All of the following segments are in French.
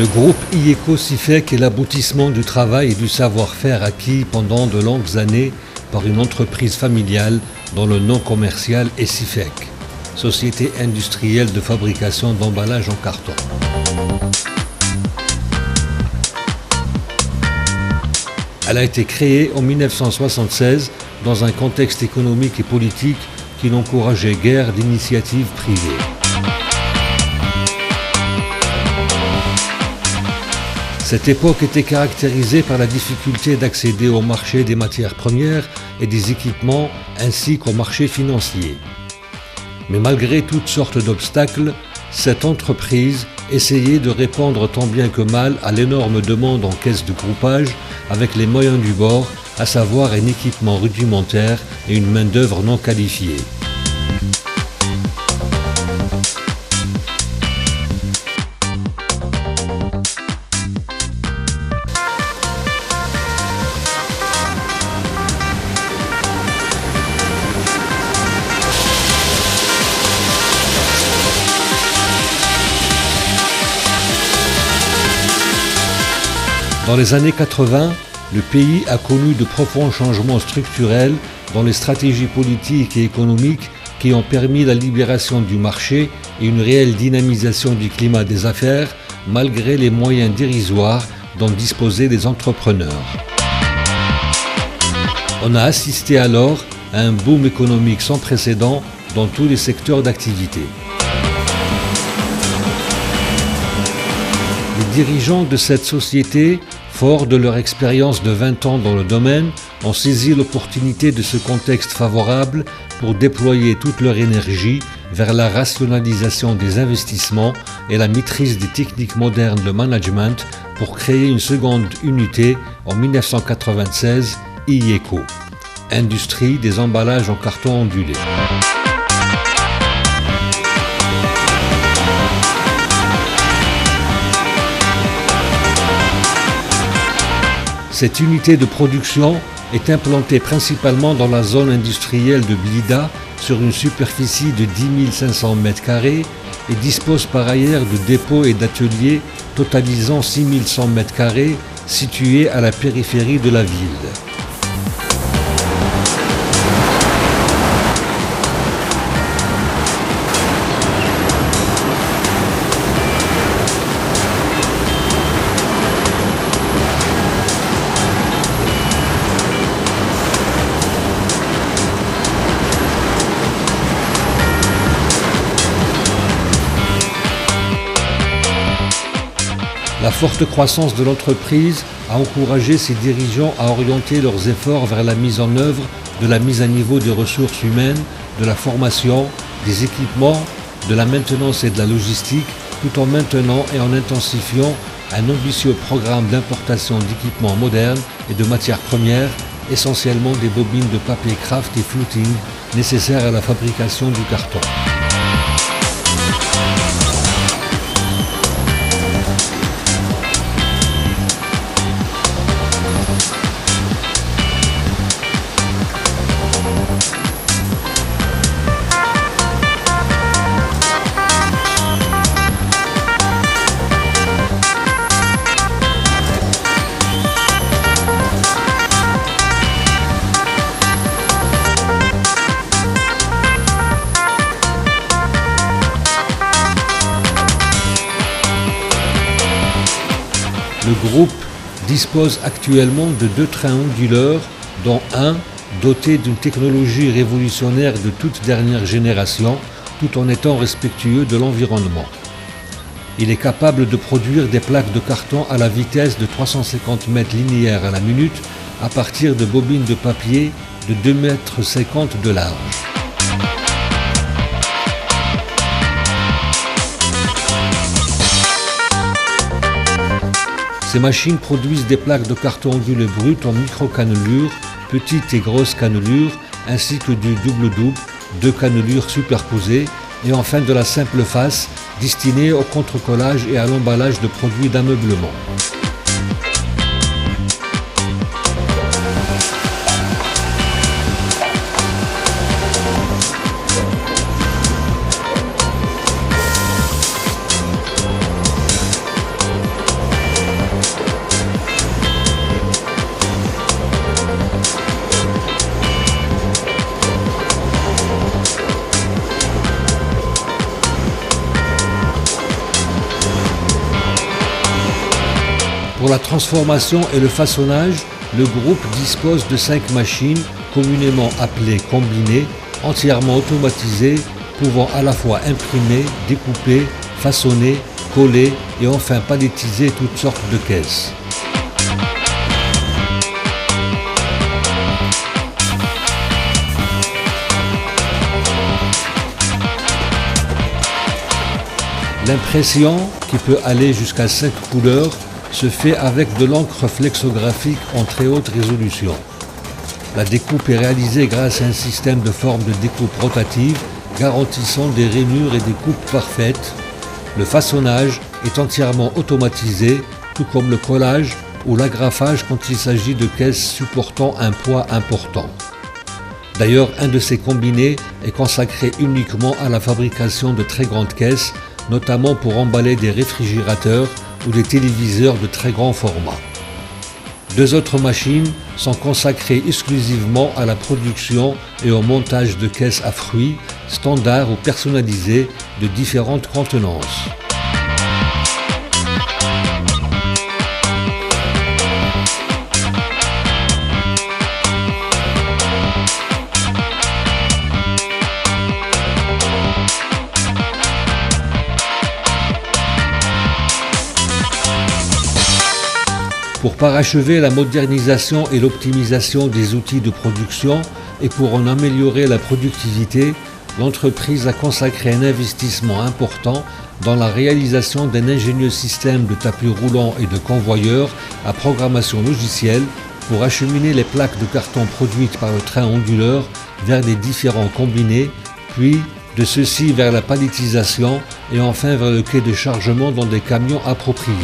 Le groupe IECO-CIFEC est l'aboutissement du travail et du savoir-faire acquis pendant de longues années par une entreprise familiale dont le nom commercial est CIFEC, Société industrielle de fabrication d'emballage en carton. Elle a été créée en 1976 dans un contexte économique et politique qui n'encourageait guère d'initiatives privées. Cette époque était caractérisée par la difficulté d'accéder au marché des matières premières et des équipements ainsi qu'au marché financier. Mais malgré toutes sortes d'obstacles, cette entreprise essayait de répondre tant bien que mal à l'énorme demande en caisse de groupage avec les moyens du bord, à savoir un équipement rudimentaire et une main-d'œuvre non qualifiée. Dans les années 80, le pays a connu de profonds changements structurels dans les stratégies politiques et économiques qui ont permis la libération du marché et une réelle dynamisation du climat des affaires malgré les moyens dérisoires dont disposaient les entrepreneurs. On a assisté alors à un boom économique sans précédent dans tous les secteurs d'activité. Les dirigeants de cette société, forts de leur expérience de 20 ans dans le domaine, ont saisi l'opportunité de ce contexte favorable pour déployer toute leur énergie vers la rationalisation des investissements et la maîtrise des techniques modernes de management pour créer une seconde unité en 1996, IECO, Industrie des emballages en carton ondulé. Cette unité de production est implantée principalement dans la zone industrielle de Blida sur une superficie de 10 500 m² et dispose par ailleurs de dépôts et d'ateliers totalisant 6 100 m² situés à la périphérie de la ville. La forte croissance de l'entreprise a encouragé ses dirigeants à orienter leurs efforts vers la mise en œuvre de la mise à niveau des ressources humaines, de la formation, des équipements, de la maintenance et de la logistique, tout en maintenant et en intensifiant un ambitieux programme d'importation d'équipements modernes et de matières premières, essentiellement des bobines de papier kraft et fluting nécessaires à la fabrication du carton. Le groupe dispose actuellement de 2 trains onduleurs, dont un doté d'une technologie révolutionnaire de toute dernière génération, tout en étant respectueux de l'environnement. Il est capable de produire des plaques de carton à la vitesse de 350 mètres linéaires à la minute à partir de bobines de papier de 2,50 m de large. Ces machines produisent des plaques de carton ondulé brut en micro-cannelures, petites et grosses cannelures, ainsi que du double-double, 2 cannelures superposées, et enfin de la simple face, destinée au contre-collage et à l'emballage de produits d'ameublement. Pour la transformation et le façonnage, le groupe dispose de 5 machines, communément appelées combinées, entièrement automatisées, pouvant à la fois imprimer, découper, façonner, coller et enfin palettiser toutes sortes de caisses. L'impression, qui peut aller jusqu'à 5 couleurs, se fait avec de l'encre flexographique en très haute résolution. La découpe est réalisée grâce à un système de forme de découpe rotative garantissant des rainures et des coupes parfaites. Le façonnage est entièrement automatisé, tout comme le collage ou l'agrafage quand il s'agit de caisses supportant un poids important. D'ailleurs, un de ces combinés est consacré uniquement à la fabrication de très grandes caisses, notamment pour emballer des réfrigérateurs ou des téléviseurs de très grand format. 2 autres machines sont consacrées exclusivement à la production et au montage de caisses à fruits, standards ou personnalisées de différentes contenances. Pour parachever la modernisation et l'optimisation des outils de production et pour en améliorer la productivité, l'entreprise a consacré un investissement important dans la réalisation d'un ingénieux système de tapis roulants et de convoyeurs à programmation logicielle pour acheminer les plaques de carton produites par le train onduleur vers les différents combinés, puis de ceux-ci vers la palettisation et enfin vers le quai de chargement dans des camions appropriés.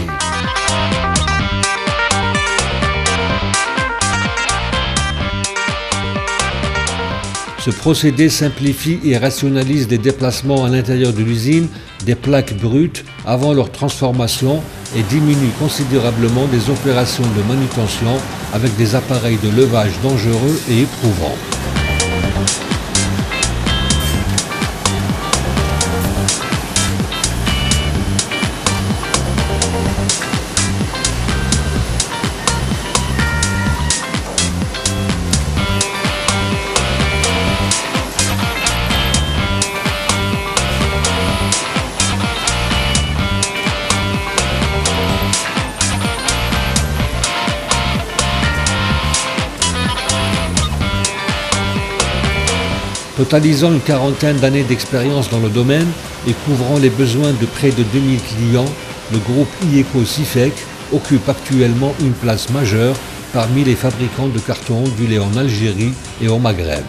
Ce procédé simplifie et rationalise les déplacements à l'intérieur de l'usine des plaques brutes avant leur transformation et diminue considérablement les opérations de manutention avec des appareils de levage dangereux et éprouvants. Totalisant une quarantaine d'années d'expérience dans le domaine et couvrant les besoins de près de 2000 clients, le groupe IECO-CIFEC occupe actuellement une place majeure parmi les fabricants de cartons ondulés en Algérie et au Maghreb.